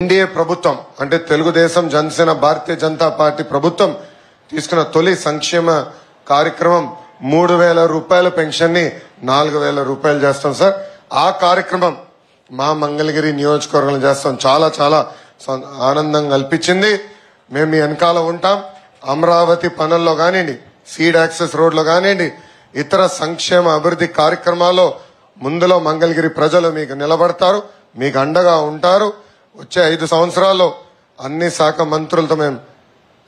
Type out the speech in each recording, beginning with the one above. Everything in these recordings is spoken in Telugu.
ఎన్డీఏ ప్రభుత్వం అంటే తెలుగుదేశం జనసేన భారతీయ జనతా పార్టీ ప్రభుత్వం తీసుకున్న తొలి సంక్షేమ కార్యక్రమం 3,000 రూపాయల పెన్షన్ ని 4,000 రూపాయలు చేస్తాం సార్. ఆ కార్యక్రమం మా మంగళగిరి నియోజకవర్గంలో చేస్తాం. చాలా చాలా ఆనందం కల్పించింది. మేము మీ వెనకాల ఉంటాం. అమరావతి పనుల్లో కానివ్వండి, సీడ్ యాక్సెస్ రోడ్ లో కానివ్వండి, ఇతర సంక్షేమ అభివృద్ధి కార్యక్రమాల్లో ముందులో మంగళగిరి ప్రజలు మీకు నిలబడతారు, మీకు అండగా ఉంటారు. వచ్చే 5 సంవత్సరాల్లో అన్ని శాఖ మంత్రులతో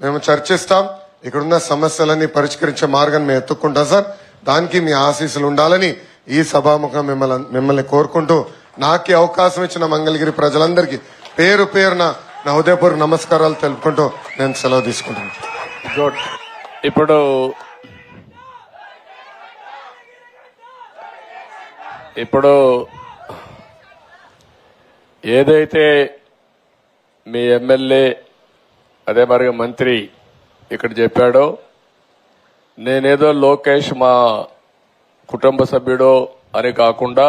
మేము చర్చిస్తాం. ఇక్కడున్న సమస్యలన్నీ పరిష్కరించే మార్గాన్ని మేము ఎత్తుక్కుంటాం సార్. దానికి మీ ఆశీస్సులు ఉండాలని ఈ సభాముఖం మిమ్మల్ని కోరుకుంటూ నాకు అవకాశం ఇచ్చిన మంగళగిరి ప్రజలందరికీ పేరు పేరున నా హృదయపూర్వక నమస్కారాలు తెలుపుకుంటూ నేను సెలవు తీసుకుంటాను. ఇప్పుడు ఏదైతే మీ ఎమ్మెల్యే అదే మరి మంత్రి ఇక్కడ చెప్పాడో, నేనేదో లోకేష్ మా కుటుంబ సభ్యుడో అని కాకుండా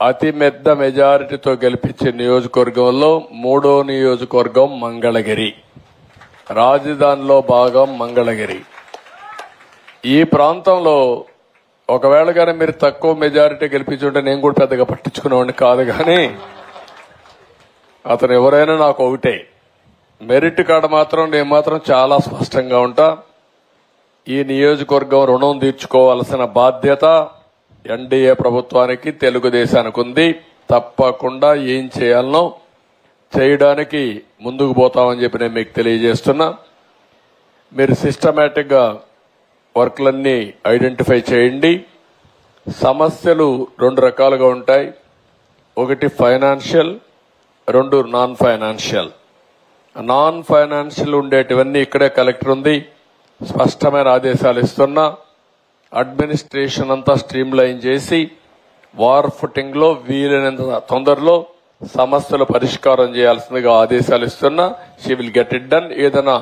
అతి పెద్ద మెజారిటీతో గెలిపించే నియోజకవర్గంలో 3వ నియోజకవర్గం మంగళగిరి, రాజధానిలో భాగం మంగళగిరి. ఈ ప్రాంతంలో ఒకవేళ కానీ మీరు తక్కువ మెజారిటీ గెలిపించుంటే నేను కూడా పెద్దగా పట్టించుకునేవాడిని కాదు. కానీ అతను ఎవరైనా నాకు ఒకటే, మెరిట్ కాడ మాత్రం నేను మాత్రం చాలా స్పష్టంగా ఉంటా. ఈ నియోజకవర్గం రుణం తీర్చుకోవాల్సిన బాధ్యత ఎన్డీఏ ప్రభుత్వానికి, తెలుగుదేశానికి ఉంది. తప్పకుండా ఏం చేయాలనో చేయడానికి ముందుకు పోతామని చెప్పి నేను మీకు తెలియజేస్తున్నా. మీరు సిస్టమేటిక్ గా వర్క్లన్నీ ఐడెంటిఫై చేయండి. సమస్యలు 2 రకాలుగా ఉంటాయి. ఒకటి financial, 2 non financial. Non financial ఉండేటివన్నీ ఇక్కడే కలెక్టర్ ఉంది, స్పష్టమైన ఆదేశాలు ఇస్తున్నా. అడ్మినిస్ట్రేషన్ అంతా స్ట్రీమ్ లైన్ చేసి వార్ ఫుటింగ్ లో వీలైనంత తొందరలో సమస్యలు పరిష్కారం చేయాల్సిందిగా ఆదేశాలు ఇస్తున్నా. She will get it done. ఏదైనా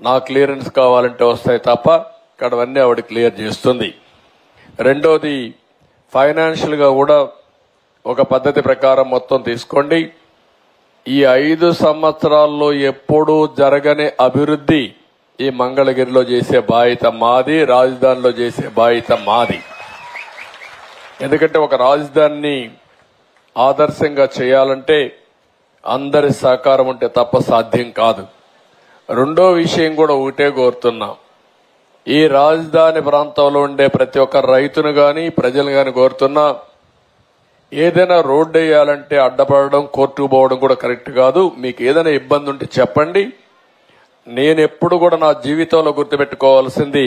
నా క్లియరెన్స్ కావాలంటే వస్తాయి తప్ప ఇక్కడవన్నీ ఆవిడ క్లియర్ చేస్తుంది. రెండోది ఫైనాన్షియల్ గా కూడా ఒక పద్ధతి ప్రకారం మొత్తం తీసుకోండి. ఈ 5 సంవత్సరాల్లో ఎప్పుడూ జరగని అభివృద్ధి ఈ మంగళగిరిలో చేసే బాధ్యత మాది, రాజధానిలో చేసే బాధ్యత మాది. ఎందుకంటే ఒక రాజధానిని ఆదర్శంగా చేయాలంటే అందరి సహకారం ఉంటే తప్ప సాధ్యం కాదు. రెండో విషయం కూడా ఒకటే కోరుతున్నా, ఈ రాజధాని ప్రాంతంలో ఉండే ప్రతి ఒక్క రైతును గాని ప్రజలు గాని కోరుతున్నా, ఏదైనా రోడ్డు వేయాలంటే అడ్డపడడం, కోర్టుకు పోవడం కూడా కరెక్ట్ కాదు. మీకు ఏదైనా ఇబ్బంది ఉంటే చెప్పండి. నేను ఎప్పుడు కూడా నా జీవితంలో గుర్తుపెట్టుకోవాల్సింది,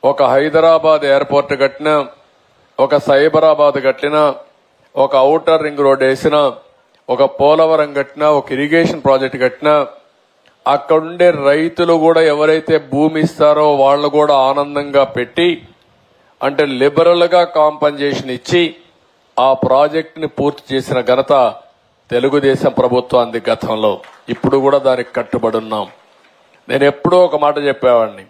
ఒక హైదరాబాద్ ఎయిర్పోర్ట్ కట్టినా, ఒక సైబరాబాద్ కట్టినా, ఒక ఔటర్ రింగ్ రోడ్ వేసినా, ఒక పోలవరం కట్టినా, ఒక ఇరిగేషన్ ప్రాజెక్ట్ కట్టినా, అక్కడుండే రైతులు కూడా ఎవరైతే భూమి ఇస్తారో వాళ్ళు కూడా ఆనందంగా పెట్టి, అంటే లిబరల్ గా కాంపన్సేషన్ ఇచ్చి ఆ ప్రాజెక్ట్ ని పూర్తి చేసిన ఘనత తెలుగుదేశం ప్రభుత్వానికి గతంలో. ఇప్పుడు కూడా దానికి కట్టుబడి ఉన్నాం. నేను ఎప్పుడూ ఒక మాట చెప్పేవాడిని,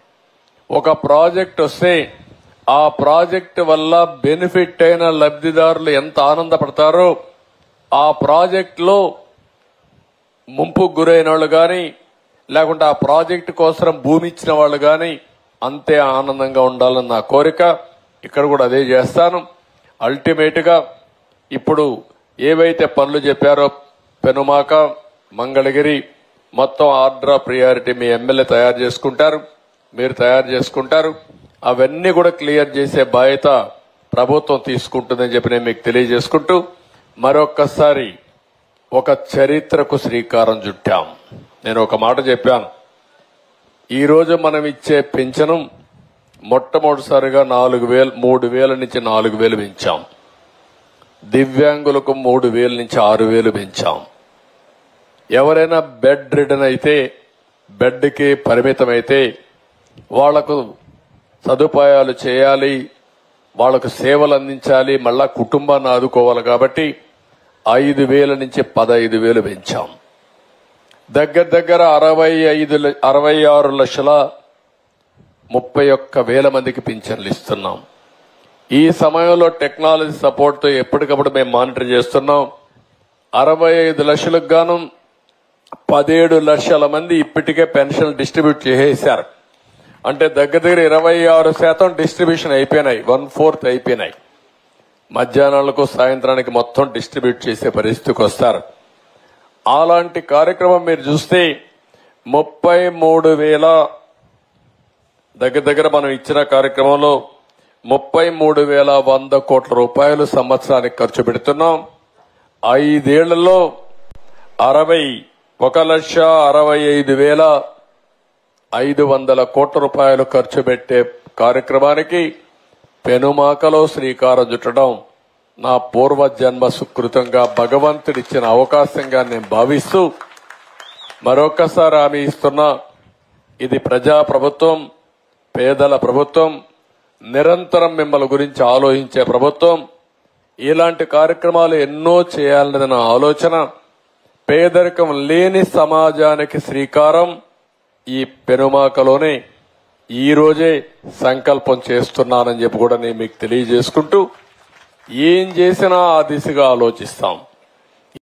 ఒక ప్రాజెక్ట్ వస్తే ఆ ప్రాజెక్ట్ వల్ల బెనిఫిట్ అయిన లబ్ధిదారులు ఎంత ఆనందపడతారో, ఆ ప్రాజెక్ట్ లో ముంపుకు గురైన వాళ్ళు గాని, లేకుంటే ఆ ప్రాజెక్టు కోసం భూమి ఇచ్చిన వాళ్ళు గాని అంతే ఆనందంగా ఉండాలని నా కోరిక. ఇక్కడ కూడా అదే చేస్తాను. అల్టిమేట్ గా ఇప్పుడు ఏవైతే పనులు చెప్పారో పెనుమాక, మంగళగిరి మొత్తం order of priority me MLA తయారు చేసుకుంటారు, మీరు తయారు చేసుకుంటారు. అవన్నీ కూడా క్లియర్ చేసే బాధ్యత ప్రభుత్వం తీసుకుంటుందని చెప్పి నేను మీకు తెలియజేసుకుంటూ మరొక్కసారి ఒక చరిత్రకు శ్రీకారం చుట్టాం. నేను ఒక మాట చెప్పాను, ఈ రోజు మనం ఇచ్చే పింఛను మొట్టమొదటిసారిగా 3,000 నుంచి 4,000 పెంచాం. దివ్యాంగులకు 3,000 నుంచి 6,000 పెంచాం. ఎవరైనా బెడ్ రిడన్ అయితే, బెడ్కి పరిమితమైతే వాళ్లకు సదుపాయాలు చేయాలి, వాళ్లకు సేవలు అందించాలి, మళ్ళా కుటుంబాన్ని ఆదుకోవాలి. కాబట్టి 5,000 నుంచి 15,000 పెంచాం. దగ్గర 66,31,000 మందికి పింఛన్లు ఇస్తున్నాం. ఈ సమయంలో టెక్నాలజీ సపోర్ట్ తో ఎప్పటికప్పుడు మేము మానిటర్ చేస్తున్నాం. 65 లక్షలకు గాను 17 లక్షల మంది ఇప్పటికే పెన్షన్ డిస్ట్రిబ్యూట్ చేసేశారు. అంటే దగ్గర 26% డిస్ట్రిబ్యూషన్ అయిపోయినాయి, 1/4 అయిపోయినాయి. మధ్యాహ్నాలకు సాయంత్రానికి మొత్తం డిస్ట్రిబ్యూట్ చేసే పరిస్థితికి వస్తారు. అలాంటి కార్యక్రమం మీరు చూస్తే 33,000 దగ్గర మనం ఇచ్చిన కార్యక్రమంలో 33,100 కోట్ల రూపాయలు సంవత్సరానికి ఖర్చు పెడుతున్నాం. 5 ఏళ్లలో 1,65,500 కోట్ల రూపాయలు ఖర్చు పెట్టే కార్యక్రమానికి పెనుమాకలో శ్రీకారం చుట్టడం నా పూర్వజన్మ సుకృతంగా భగవంతుడిచ్చిన అవకాశంగా నేను భావిస్తూ మరొకసారి హామీ ఇస్తున్నా, ఇది ప్రజా ప్రభుత్వం, పేదల ప్రభుత్వం, నిరంతరం మిమ్మల్ని గురించి ఆలోచించే ప్రభుత్వం. ఇలాంటి కార్యక్రమాలు ఎన్నో చేయాలన్న ఆలోచన, పేదరికం లేని సమాజానికి శ్రీకారం ఈ పెనుమాకలోనే ఈ రోజే సంకల్పం చేస్తున్నానని చెప్పి కూడా నేను మీకు తెలియజేసుకుంటూ, ఏం చేసినా ఆ దిశగా ఆలోచిస్తాం.